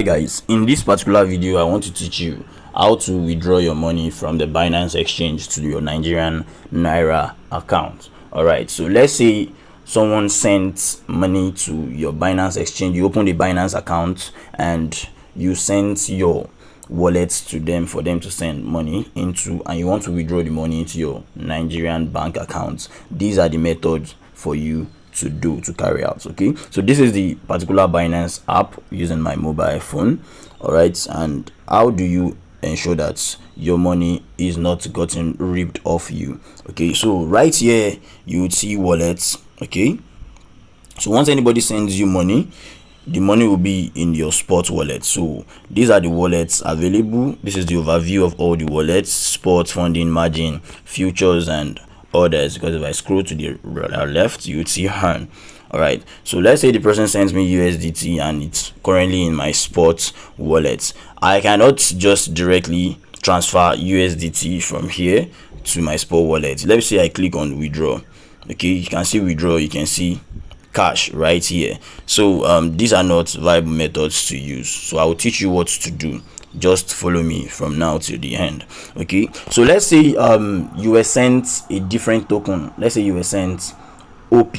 Hey guys, in this particular video I want to teach you how to withdraw your money from the Binance exchange to your Nigerian Naira account. Alright, so let's say someone sent money to your Binance exchange. You open the Binance account and you sent your wallet to them for them to send money into, and you want to withdraw the money into your Nigerian bank account. These are the methods for you to carry out. Okay, so this is the particular Binance app using my mobile phone. All right, and how do you ensure that your money is not gotten ripped off you? Okay, so right here you would see wallets. Okay, so once anybody sends you money, the money will be in your spot wallet. So these are the wallets available. This is the overview of all the wallets: spot, funding, margin, futures, and others. Because if I scroll to the left, you would see earn. All right, so let's say the person sends me USDT and it's currently in my spot wallet. I cannot just directly transfer USDT from here to my spot wallet. Let's say I click on withdraw. Okay, you can see withdraw, you can see cash right here. So these are not viable methods to use, so I will teach you what to do. Just follow me from now till the end. Okay, so let's say you were sent a different token. Let's say you were sent OP.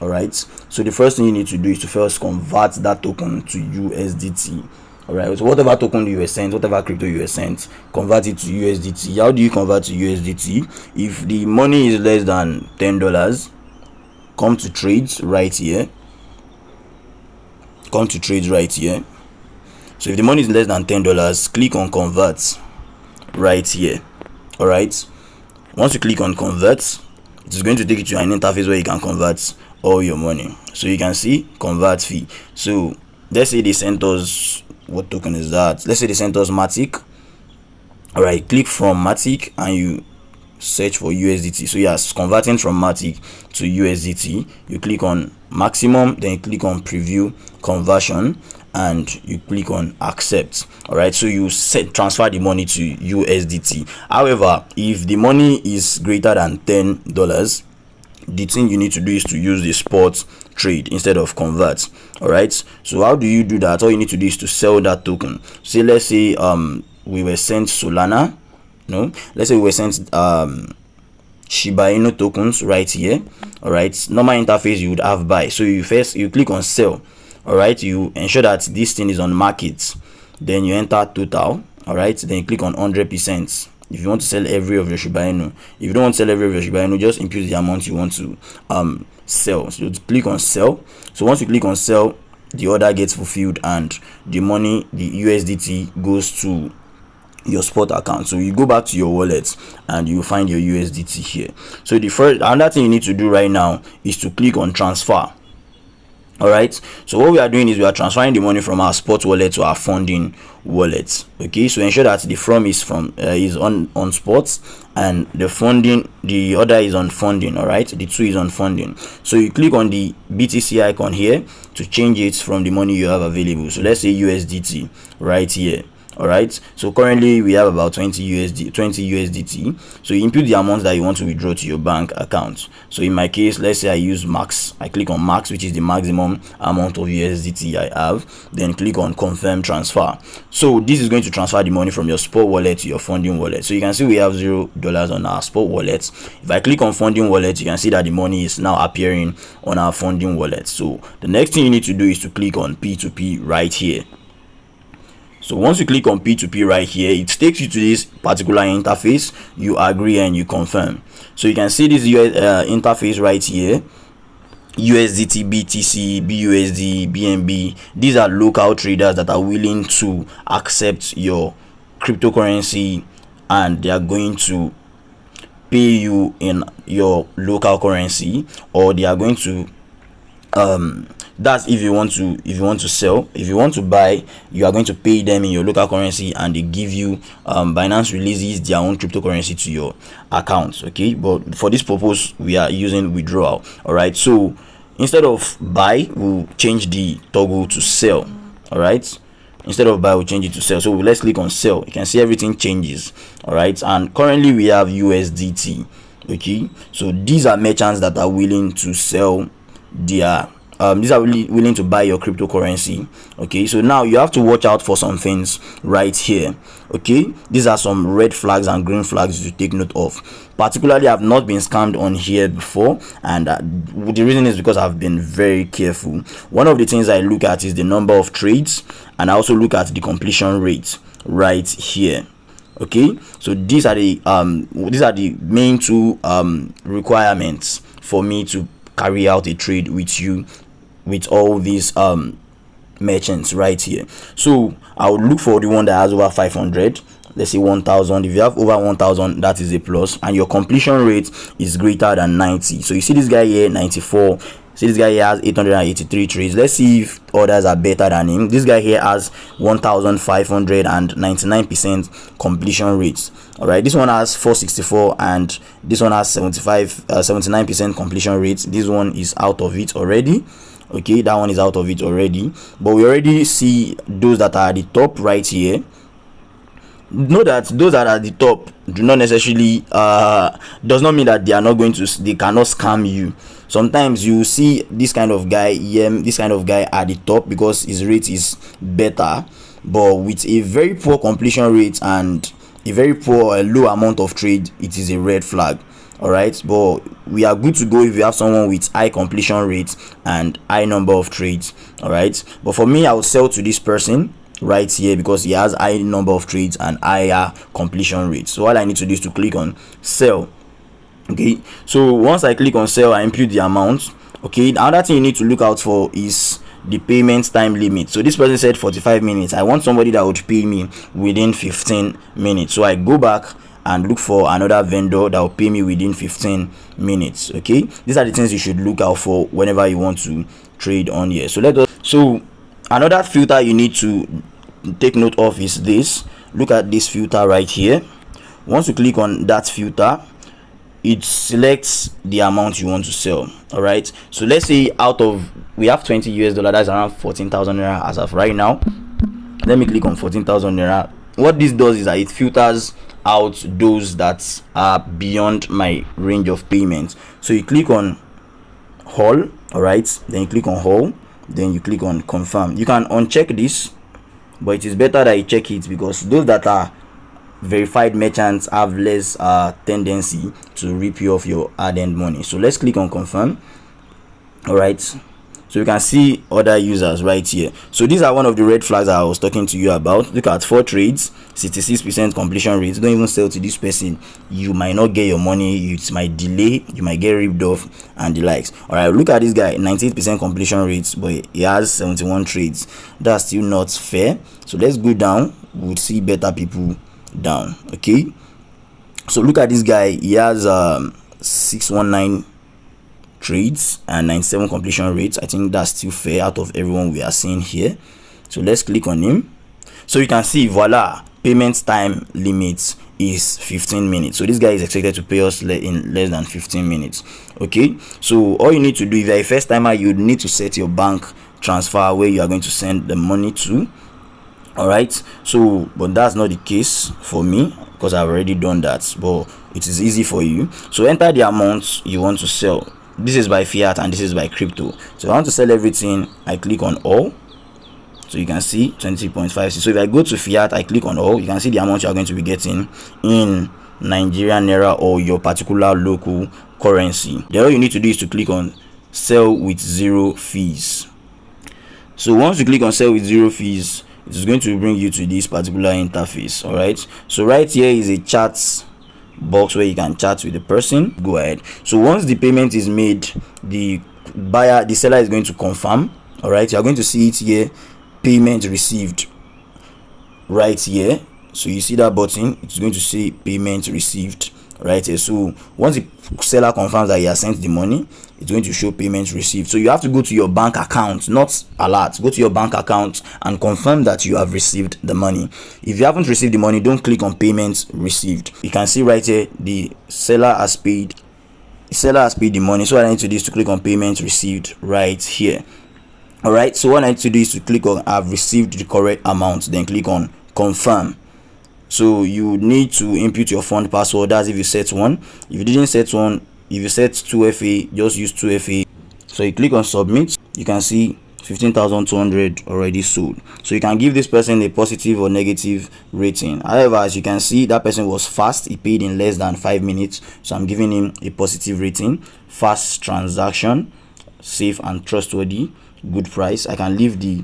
All right, so the first thing you need to do is to first convert that token to USDT. All right, so whatever token you were sent, whatever crypto you were sent, convert it to USDT. How do you convert to USDT? If the money is less than $10, come to trades right here. Come to trades right here. So if the money is less than $10, click on convert right here. All right, once you click on convert, it is going to take you to an interface where you can convert all your money. So you can see convert fee. So let's say they sent us, what token is that? Let's say they sent us Matic. All right, click from Matic and you search for USDT. So yes, converting from Matic to USDT, you click on maximum, then you click on preview conversion and you click on accept. All right, so you transfer the money to USDT. However, if the money is greater than $10, the thing you need to do is to use the spot trade instead of convert. All right, so how do you do that? All you need to do is to sell that token. So let's say we were sent Solana. No, let's say we were sent Shiba Inu tokens right here. All right, normal interface you would have buy. So you click on sell. All right, you ensure that this thing is on market, then you enter total. All right, then you click on 100% if you want to sell every of your Shiba Inu. If you don't want to sell every of your Shiba Inu, just impute the amount you want to sell. So you click on sell. So once you click on sell, the order gets fulfilled and the money, the USDT, goes to your spot account. So you go back to your wallet and you find your USDT here. So another thing you need to do right now is to click on transfer. All right, so what we are doing is we are transferring the money from our spot wallet to our funding wallet. Okay, so ensure that the from is on spot and the funding, the other is on funding. All right, the two is on funding. So you click on the BTC icon here to change it from the money you have available. So let's say USDT right here. All right, so currently we have about 20 USDT. So you input the amount that you want to withdraw to your bank account. So in my case, let's say I use max. I click on max, which is the maximum amount of USDT I have, then click on confirm transfer. So this is going to transfer the money from your spot wallet to your funding wallet. So you can see we have $0 on our spot wallet. If I click on funding wallet, you can see that the money is now appearing on our funding wallet. So the next thing you need to do is to click on P2P right here. So once you click on P2P right here, it takes you to this particular interface. You agree and you confirm. So you can see this interface right here: USDT, BTC, BUSD, BNB. These are local traders that are willing to accept your cryptocurrency and they are going to pay you in your local currency, or they are going to that's if you want to sell. If you want to buy, you are going to pay them in your local currency and they give you Binance releases their own cryptocurrency to your account. Okay, but for this purpose we are using withdrawal. All right, so instead of buy, we'll change the toggle to sell. All right, instead of buy, we'll change it to sell. So let's click on sell. You can see everything changes. All right, and currently we have USDT. Okay, so these are merchants that are willing to sell their these are really willing to buy your cryptocurrency. Okay, so now you have to watch out for some things right here. Okay, these are some red flags and green flags to take note of. Particularly, I've not been scammed on here before, and the reason is because I've been very careful. One of the things I look at is the number of trades, and I also look at the completion rate right here. Okay, so these are the main two requirements for me to carry out a trade with you, with all these merchants right here. So I would look for the one that has over 500, let's say 1000. If you have over 1000, that is a plus, and your completion rate is greater than 90. So you see this guy here, 94. See this guy here has 883 trades. Let's see if others are better than him. This guy here has 1599% completion rates. All right, this one has 464, and this one has 79% completion rates. This one is out of it already. Okay, that one is out of it already, but we already see those that are at the top right here. Know that those that are at the top do not necessarily does not mean that they cannot scam you. Sometimes you see this kind of guy at the top because his rate is better, but with a very poor completion rate and a very poor low amount of trade, it is a red flag. All right, but we are good to go if you have someone with high completion rate and high number of trades. All right, but for me, I will sell to this person right here because he has high number of trades and higher completion rate. So all I need to do is to click on sell. Okay, so once I click on sell, I input the amount. Okay, another thing you need to look out for is the payment time limit. So this person said 45 minutes. I want somebody that would pay me within 15 minutes. So I go back and look for another vendor that will pay me within 15 minutes. Okay, these are the things you should look out for whenever you want to trade on here. So another filter you need to take note of is this. Look at this filter right here. Once you click on that filter, it selects the amount you want to sell. All right, so let's say we have 20 US dollar, that's around 14,000 naira as of right now. Let me click on 14,000 naira. What this does is that it filters out those that are beyond my range of payments. So you click on all. All right, then you click on all, then you click on confirm. You can uncheck this, but it is better that you check it because those that are verified merchants have less tendency to rip you off your hard-earned money. So let's click on confirm. All right, so you can see other users right here. So these are one of the red flags that I was talking to you about. Look at 4 trades, 66% completion rate. Don't even sell to this person, you might not get your money, it might delay, you might get ripped off and the likes. All right, look at this guy, 98% completion rates, but he has 71 trades. That's still not fair. So let's go down, we'll see better people down. Okay, so look at this guy, he has 619 trades and 97 completion rates. I think that's still fair out of everyone we are seeing here. So let's click on him. So you can see, voila, payment time limit is 15 minutes. So this guy is expected to pay us in less than 15 minutes. Okay, so all you need to do, if you're a first timer, you need to set your bank transfer where you are going to send the money to. All right, so but that's not the case for me because I've already done that, but it is easy for you. So enter the amount you want to sell. This is by fiat and this is by crypto. So I want to sell everything, I click on all. So you can see 20.56. So if I go to fiat, I click on all, you can see the amount you are going to be getting in Nigerian naira or your particular local currency. Then all you need to do is to click on sell with 0 fees. So once you click on sell with 0 fees, it is going to bring you to this particular interface. All right, so right here is a chat box where you can chat with the person. Go ahead. So once the payment is made, the seller is going to confirm. All right, you are going to see it here, payment received right here. So you see that button, it's going to say payment received right here. So once the seller confirms that he has sent the money, it's going to show payment received. So you have to go to your bank account, not alert, go to your bank account and confirm that you have received the money. If you haven't received the money, don't click on payment received. You can see right here the seller has paid the money. So what I need to do is to click on payment received right here. All right, so what I need to do is to click on I've received the correct amount, then click on confirm. So you need to input your fund password. That's if you set one. If you didn't set one, if you set 2FA, just use 2FA. So you click on submit, you can see 15,200 already sold. So you can give this person a positive or negative rating. However, as you can see, that person was fast. He paid in less than 5 minutes, so I'm giving him a positive rating. Fast transaction, safe and trustworthy, good price. I can leave the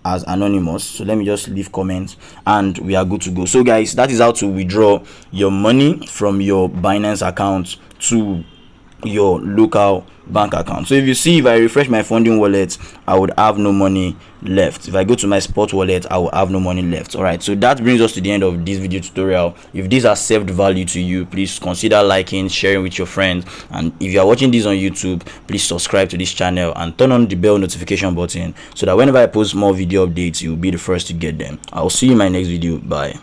as anonymous, so let me just leave comments and we are good to go. So guys, that is how to withdraw your money from your Binance account to your local bank account. So if you see, if I refresh my funding wallet, I would have no money left. If I go to my spot wallet, I will have no money left. All right, so that brings us to the end of this video tutorial. If these are served value to you, please consider liking, sharing with your friends, and if you are watching this on YouTube, please subscribe to this channel and turn on the bell notification button so that whenever I post more video updates, you'll be the first to get them. I'll see you in my next video. Bye.